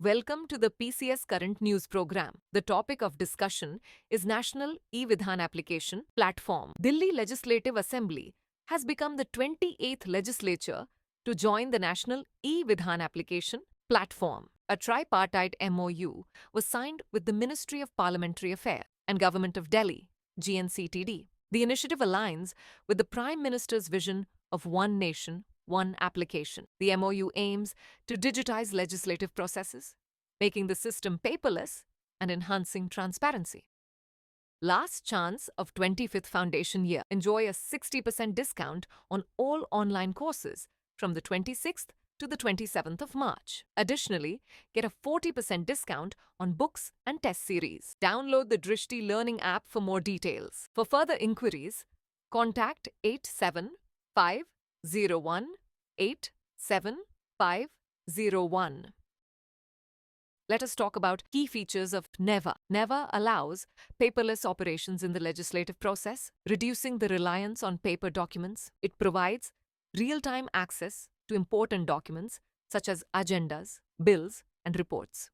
Welcome to the PCS Current News Program. The topic of discussion is National e-Vidhan Application Platform. Delhi Legislative Assembly has become the 28th legislature to join the National e-Vidhan Application Platform. A tripartite MOU was signed with the Ministry of Parliamentary Affairs and Government of Delhi, GNCTD. The initiative aligns with the Prime Minister's vision of One Nation, One Application. The MOU aims to digitize legislative processes, making the system paperless and enhancing transparency. Last chance of 25th Foundation Year. Enjoy a 60% discount on all online courses from the 26th to the 27th of March. Additionally, get a 40% discount on books and test series. Download the Drishti Learning app for more details. For further inquiries, contact 87501. Let us talk about key features of NEVA. NEVA allows paperless operations in the legislative process, reducing the reliance on paper documents. It provides real-time access to important documents such as agendas, bills, and reports.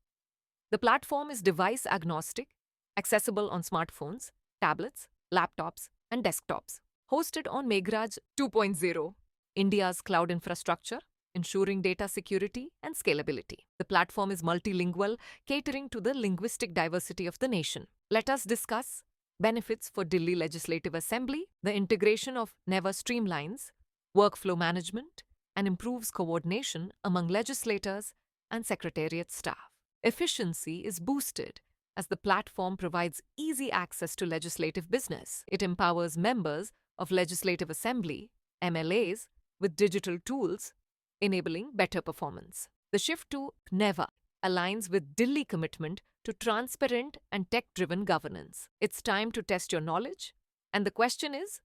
The platform is device agnostic, accessible on smartphones, tablets, laptops, and desktops. Hosted on Meghraj 2.0, India's cloud infrastructure, ensuring data security and scalability. The platform is multilingual, catering to the linguistic diversity of the nation. Let us discuss benefits for Delhi Legislative Assembly. The integration of NEVA streamlines workflow management and improves coordination among legislators and secretariat staff. Efficiency is boosted as the platform provides easy access to legislative business. It empowers members of Legislative Assembly, MLAs, with digital tools, enabling better performance. The shift to NEVA aligns with Delhi commitment to transparent and tech-driven governance. It's time to test your knowledge. And the question is,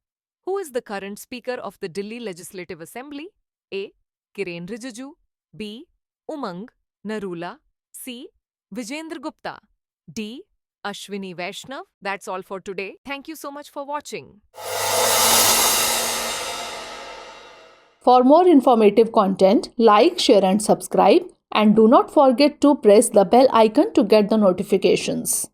who is the current Speaker of the Delhi Legislative Assembly? A. Kiren Rijiju. B. Umang Narula. C. Vijendra Gupta. D. Ashwini Vaishnav. That's all for today. Thank you so much for watching. For more informative content, like, share and subscribe, and do not forget to press the bell icon to get the notifications.